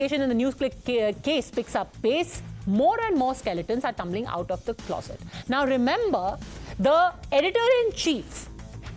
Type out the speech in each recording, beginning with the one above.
in the NewsClick case picks up pace, more and more skeletons are tumbling out of the closet. Now remember, the editor-in-chief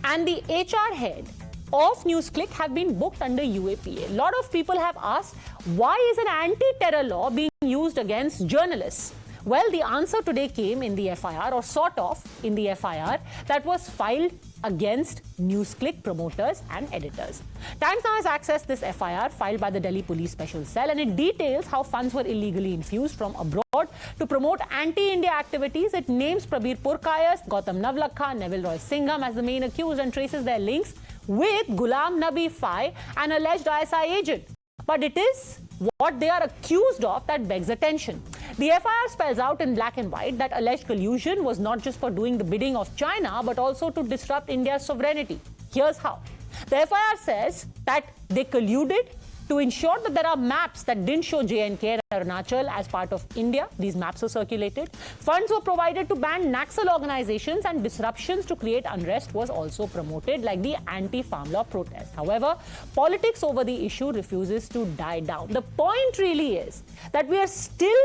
and the HR head of NewsClick have been booked under UAPA. A lot of people have asked, why is an anti-terror law being used against journalists? Well, the answer today came in the FIR, or sort of in the FIR, that was filed against NewsClick promoters and editors. Times Now has accessed this FIR filed by the Delhi Police Special Cell, and it details how funds were illegally infused from abroad to promote anti-India activities. It names Prabir Purkayastha, Gautam Navlakha, Neville Roy Singham as the main accused and traces their links with Ghulam Nabi Fai, an alleged ISI agent. But it is what they are accused of that begs attention. The FIR spells out in black and white that alleged collusion was not just for doing the bidding of China, but also to disrupt India's sovereignty. Here's how. The FIR says that they colluded to ensure that there are maps that didn't show J&K and Arunachal as part of India. These maps were circulated. Funds were provided to ban Naxal organizations, and disruptions to create unrest was also promoted, like the anti-farm law protest. However, politics over the issue refuses to die down. The point really is that we are still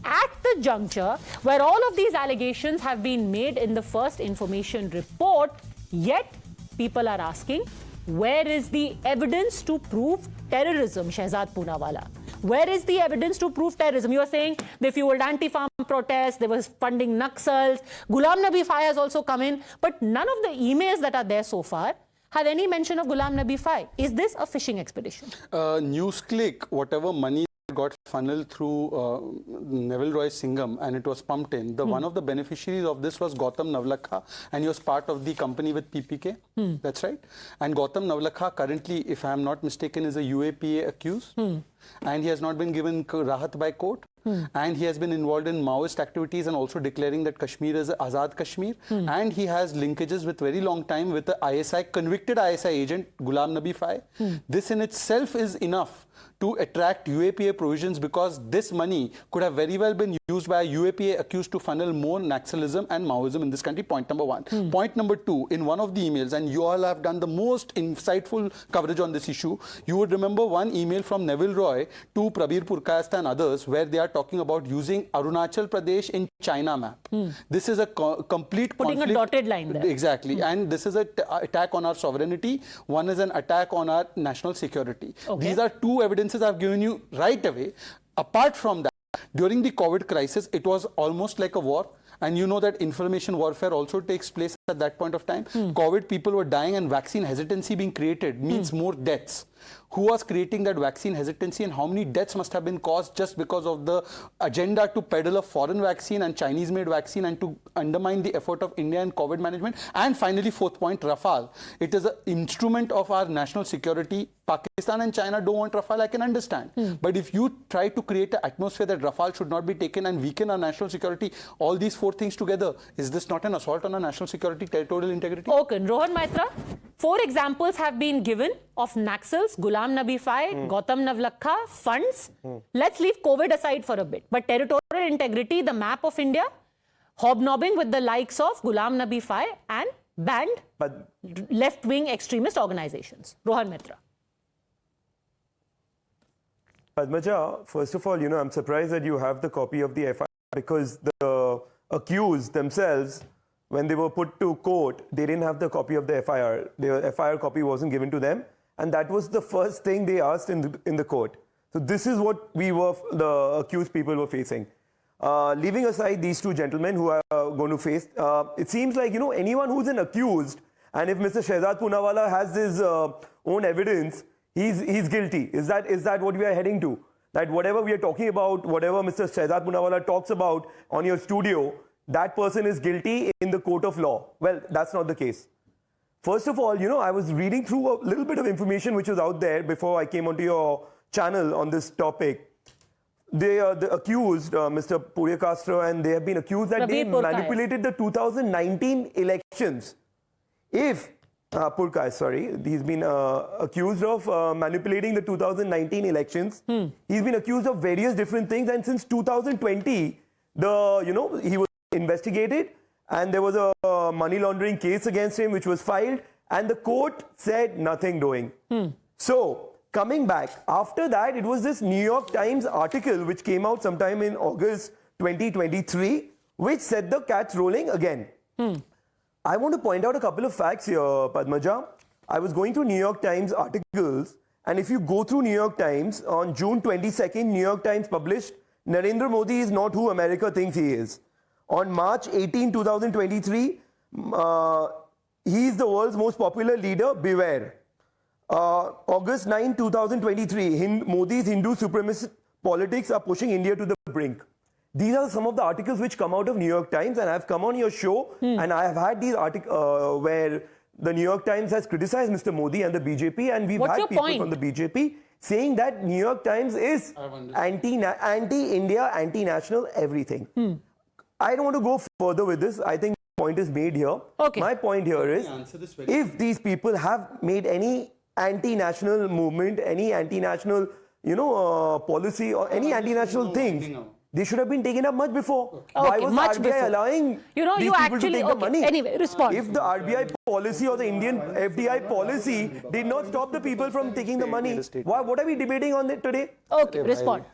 at the juncture where all of these allegations have been made in the first information report, yet people are asking, where is the evidence to prove terrorism, Shehzad Poonawalla? Where is the evidence to prove terrorism? You are saying they fueled anti-farm protests, they were funding Naxals, Ghulam Nabi Fai has also come in, but none of the emails that are there so far have any mention of Ghulam Nabi Fai. Is this a fishing expedition? NewsClick, whatever money got funneled through Neville Roy Singham and it was pumped in. One of the beneficiaries of this was Gautam Navlakha, and he was part of the company with PPK. That's right. And Gautam Navlakha currently, if I am not mistaken, is a UAPA accused. And he has not been given rahat by court. And he has been involved in Maoist activities and also declaring that Kashmir is Azad Kashmir. And he has linkages with very long time with the ISI, convicted ISI agent Ghulam Nabi Fai. This in itself is enough to attract UAPA provisions, because this money could have very well been used by a UAPA accused to funnel more Naxalism and Maoism in this country. Point number one. Point number two, in one of the emails, and you all have done the most insightful coverage on this issue, you would remember one email from Neville Roy to Prabir Purkayastha and others where they are talking about using Arunachal Pradesh in China map. This is a complete putting conflict. A dotted line there. Exactly. And this is an attack on our sovereignty. One is an attack on our national security. These are two evidences I've given you right away. Apart from that, during the COVID crisis, it was almost like a war. And you know that information warfare also takes place at that point of time. COVID, people were dying, and vaccine hesitancy being created means more deaths. Who was creating that vaccine hesitancy, and how many deaths must have been caused just because of the agenda to peddle a foreign vaccine and Chinese-made vaccine and to undermine the effort of India in COVID management? And finally, fourth point, Rafale. It is an instrument of our national security. Pakistan and China don't want Rafale, I can understand. But if you try to create an atmosphere that Rafale should not be taken and weaken our national security, all these four things together, is this not an assault on our national security, territorial integrity? Okay, Rohan Mitra, 4 examples have been given of Naxals, Ghulam Nabi Fai, Gautam Navlakha, funds. Let's leave COVID aside for a bit. But territorial integrity, the map of India, hobnobbing with the likes of Ghulam Nabi Fai and banned left-wing extremist organizations. Rohan Mitra. Padmaja, first of all, I'm surprised that you have the copy of the FIR, because the accused themselves, when they were put to court, they didn't have the copy of the FIR. The FIR copy wasn't given to them. And that was the first thing they asked in the court. So this is what the accused people were facing. Leaving aside these two gentlemen who are going to face, it seems like, anyone who's an accused, and if Mr. Shehzad Poonawalla has his own evidence, he's guilty. Is that what we are heading to? That whatever we are talking about, whatever Mr. Shehzad Poonawalla talks about on your studio, that person is guilty in the court of law. Well, that's not the case. First of all, I was reading through a little bit of information which was out there before I came onto your channel on this topic. They are the accused, Mr. Purkayastha, and they have been accused that they manipulated the 2019 elections. If Purkayastha, sorry, he's been accused of manipulating the 2019 elections. He's been accused of various different things, and since 2020, he was investigated, and there was a money laundering case against him which was filed, and the court said nothing doing. So coming back, after that, it was this New York Times article which came out sometime in August 2023, which set the cats rolling again. I want to point out a couple of facts here, Padmaja. I was going through New York Times articles, and if you go through New York Times, on June 22nd, New York Times published, Narendra Modi is not who America thinks he is. On March 18, 2023, he is the world's most popular leader, beware. August 9, 2023, Modi's Hindu supremacist politics are pushing India to the brink. These are some of the articles which come out of New York Times, and I've come on your show and I have had these articles where the New York Times has criticized Mr. Modi and the BJP, and we've had people from the BJP saying that New York Times is anti-India, anti-national, everything. I don't want to go further with this. I think the point is made here. Okay. My point here is, if these people have made any anti-national movement, any anti-national, policy or any anti-national things, they should have been taken up much before. Why was RBI allowing these people to take the money? Anyway, respond. If the RBI policy or the Indian FDI policy did not stop the people from taking the money, what are we debating on it today? Okay, respond.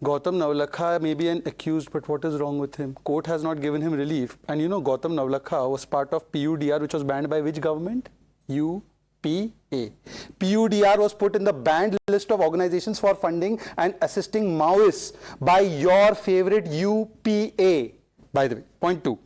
Gautam Navlakha may be an accused, but what is wrong with him? Court has not given him relief. And Gautam Navlakha was part of PUDR, which was banned by which government? UPA. PUDR was put in the banned list of organizations for funding and assisting Maoists by your favorite UPA. By the way, point 2.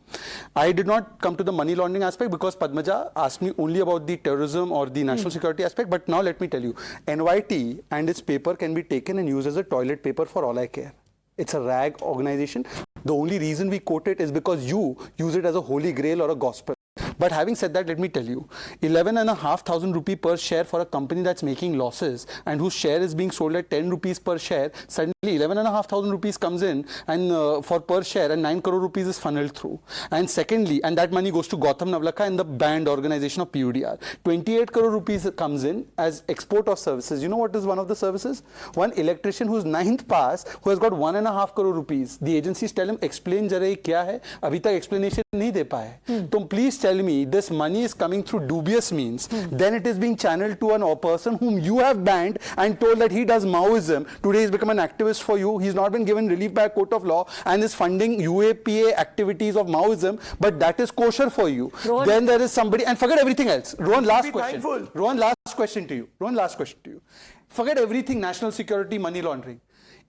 I did not come to the money laundering aspect because Padmaja asked me only about the terrorism or the national security aspect. But now let me tell you, NYT and its paper can be taken and used as a toilet paper for all I care. It's a rag organization. The only reason we quote it is because you use it as a holy grail or a gospel. But having said that, let me tell you, 11,500 rupees per share for a company that's making losses and whose share is being sold at 10 rupees per share, suddenly 11,500 rupees comes in and for per share, and 9 crore rupees is funneled through. And secondly, and that money goes to Gautam Navlakha and the banned organization of PUDR. 28 crore rupees comes in as export of services. You know what is one of the services? One electrician who's 9th pass, who has got 1.5 crore rupees. The agencies tell him, explain jara ye kya hai? Abhi tak explanation nahi de paaye. Tum please tell me this money is coming through dubious means. Then it is being channeled to a person whom you have banned and told that he does Maoism. Today he's become an activist for you. He's not been given relief by a court of law and is funding UAPA activities of Maoism, but that is kosher for you. Rohan. Then there is somebody, and forget everything else. Rohan, last question. Rohan, last question to you. Rohan, last question to you. Forget everything, national security, money laundering.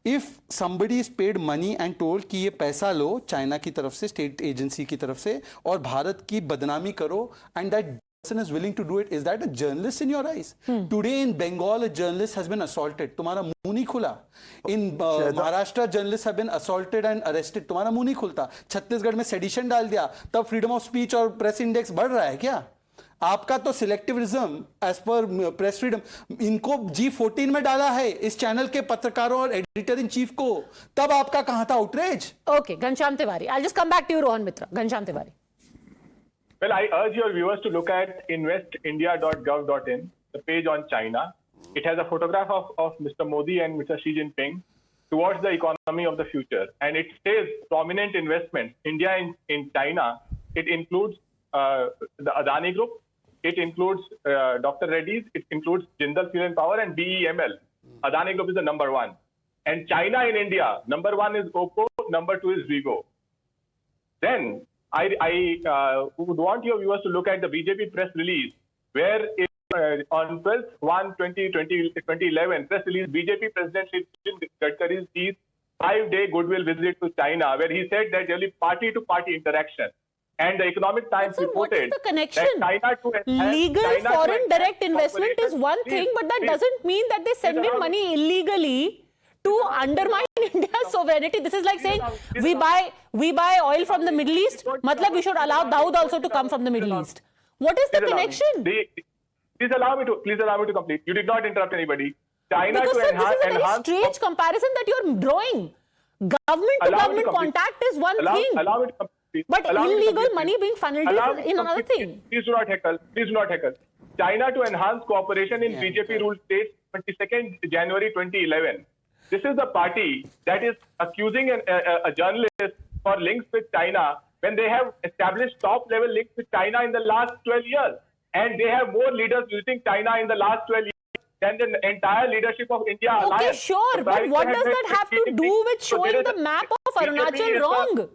If somebody is paid money and told कि ये पैसा लो China की तरफ से, state agency की तरफ से, और भारत की बदनामी करो, and that person is willing to do it, is that a journalist in your eyes? Today in Bengal, a journalist has been assaulted. तुम्हारा मुंह नहीं खुला. In Maharashtra, journalists have been assaulted and arrested. तुम्हारा मुंह नहीं खुलता. छत्तीसगढ़ में sedition डाल दिया, तब फ्रीडम ऑफ स्पीच और प्रेस इंडेक्स बढ़ रहा है क्या? आपका तो सिलेक्टिविज्म एज पर प्रेस फ्रीडम, इनको G14 में डाला है इस चैनल के पत्रकारों और एडिटर इन चीफ को, तब आपका कहां था outreach? Okay, Ghanshyam Tiwari, I'll just come back to you, Rohan Mitra. Ghanshyam Tiwari. Well, I urge your viewers to look at investindia.gov.in, the page on China. It has a photograph of Mr. Modi and Mr. Xi Jinping towards the economy of the future, and it says prominent investments. India in China. It includes the Adani Group. It includes Dr. Reddy's, it includes Jindal Fuel and Power and BEML. Adani Group is the number 1. And China in India, number 1 is Oppo, number 2 is Vivo. Then I would want your viewers to look at the BJP press release, where on 12/1/2011, press release, BJP President Shri Gadkari's 5-day goodwill visit to China, where he said that there will be party-to-party interaction. And the Economic Times reported, what is the connection? That China legal foreign direct investment is one thing, but that doesn't mean that they send in money illegally to undermine India's sovereignty. This is like saying we buy oil from the Middle East. Matlab we should allow Dawood also to come from the Middle East. What is the connection? Please allow me to complete. You did not interrupt anybody. China because to sir, enhance, this is a very strange comparison that you're drawing. Government to government contact is one thing. Allow me to complete. But illegal money being funneled is another thing. Please do not heckle. Please do not heckle. China to enhance cooperation in BJP-ruled states, 22nd January 2011. This is the party that is accusing a journalist for links with China when they have established top-level links with China in the last 12 years. And they have more leaders visiting China in the last 12 years then the entire leadership of India Okay, alliance. sure, but what does that have to do with showing the map of Arunachal wrong?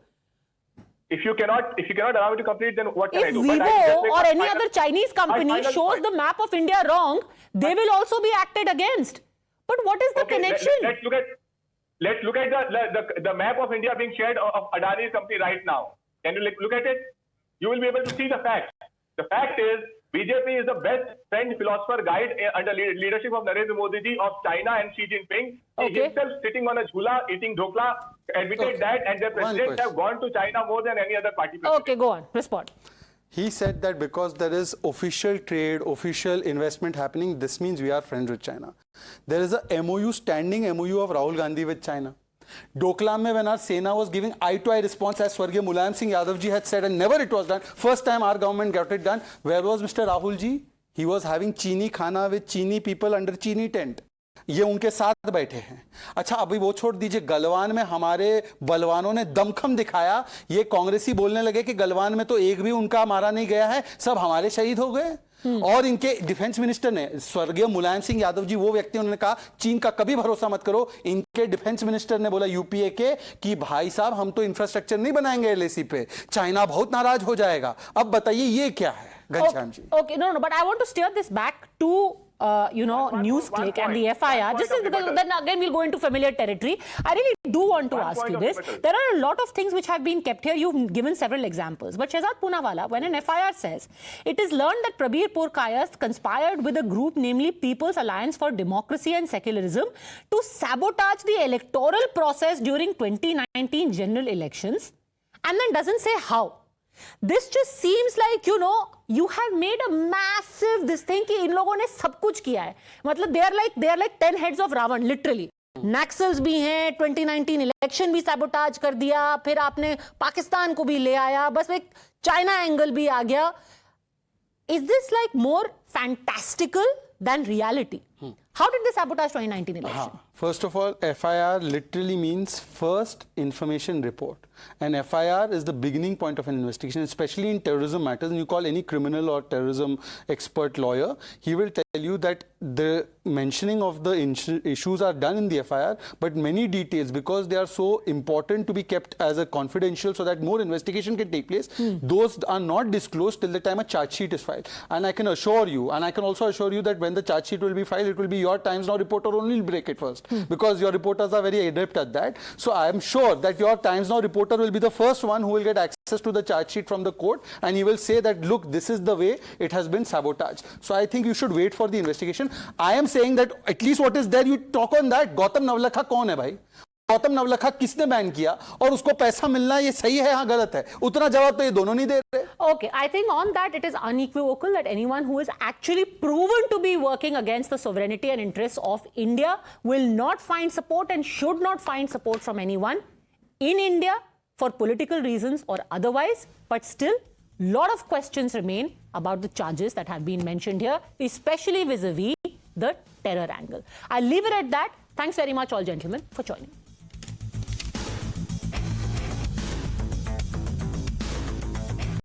If you cannot allow me to complete, then what can I If do? Vivo or any other Chinese company shows the map of India wrong, they will also be acted against. But what is the connection? Let's look at the map of India being shared of Adani's company right now. Can you look at it? You will be able to see the facts. The fact is, BJP is the best friend, philosopher, guide under leadership of Narendra Modi ji of China and Xi Jinping. He himself sitting on a jhula, eating dhokla, admitted that, and their presidents have gone to China more than any other party president. Okay, go on. Respond. He said that because there is official trade, official investment happening, this means we are friends with China. There is a MOU, standing MOU of Rahul Gandhi with China. Doklam when our Sena was giving eye-to-eye response, as Swargya Mulayam Singh Yadav ji had said, and never it was done. First time our government got it done. Where was Mr. Rahul ji? He was having Chini khana with Chini people under Chini tent. ये उनके साथ बैठे हैं. अच्छा, अभी वो छोड़ दीजिए, गलवान में हमारे बलवानों ने दमखम दिखाया. ये कांग्रेसी बोलने लगे कि गलवान में तो एक भी उनका मारा नहीं गया है, सब हमारे शहीद हो गए. और इनके डिफेंस मिनिस्टर ने, स्वर्गीय मुलायम सिंह यादव जी वो व्यक्ति, उन्होंने कहा चीन का कभी भरोसा मत करो. इनके डिफेंस मिनिस्टर ने बोला यूपीए के कि भाई साहब हम तो इंफ्रास्ट्रक्चर नहीं बनाएंगे एलएसी पे, चाइना बहुत नाराज हो जाएगा. अब बताइए ये क्या है Ghanshyam ji? Okay, no, but I want to steer this back to NewsClick and the FIR. Just because then again we'll go into familiar territory. I really do want to ask you this. There are a lot of things which have been kept here. You've given several examples. But Shehzad Poonawalla, when an FIR says, it is learned that Prabir Purkayastha conspired with a group, namely People's Alliance for Democracy and Secularism, to sabotage the electoral process during 2019 general elections, and then doesn't say how. This just seems like, you have made a massive this thing कि इन लोगों ने सब कुछ किया है. मतलब they are like 10 heads of Ravan, literally. Naxals भी हैं, 2019 इलेक्शन भी sabotage कर दिया, फिर आपने पाकिस्तान को भी ले आया, बस एक चाइना एंगल भी आ गया. Is this like more fantastical than reality? How did they sabotage 2019 election? First of all, FIR literally means first information report. And FIR is the beginning point of an investigation, especially in terrorism matters. And you call any criminal or terrorism expert lawyer, he will tell you that the mentioning of the issues are done in the FIR, but many details, because they are so important to be kept as a confidential so that more investigation can take place, those are not disclosed till the time a charge sheet is filed. And I can assure you, and I can also assure you that when the charge sheet will be filed, it will be your Times Now reporter only will break it first, because your reporters are very adept at that. So I am sure that your Times Now reporter will be the first one who will get access to the charge sheet from the court, and he will say that, look, this is the way it has been sabotaged. So I think you should wait for the investigation. I am saying that at least what is there, you talk on that. Gautam Navlakha कौन है भाई? गौतम नवलखा किसने ban किया और उसको पैसा मिलना ये सही है या गलत है? उतना जवाब तो ये दोनों नहीं दे रहे. Okay, I think on that it is unequivocal that anyone who is actually proven to be working against the sovereignty and interests of India will not find support and should not find support from anyone in India for political reasons or otherwise. But still, a lot of questions remain about the charges that have been mentioned here, especially vis-a-vis the terror angle. I'll leave it at that. Thanks very much, all gentlemen, for joining.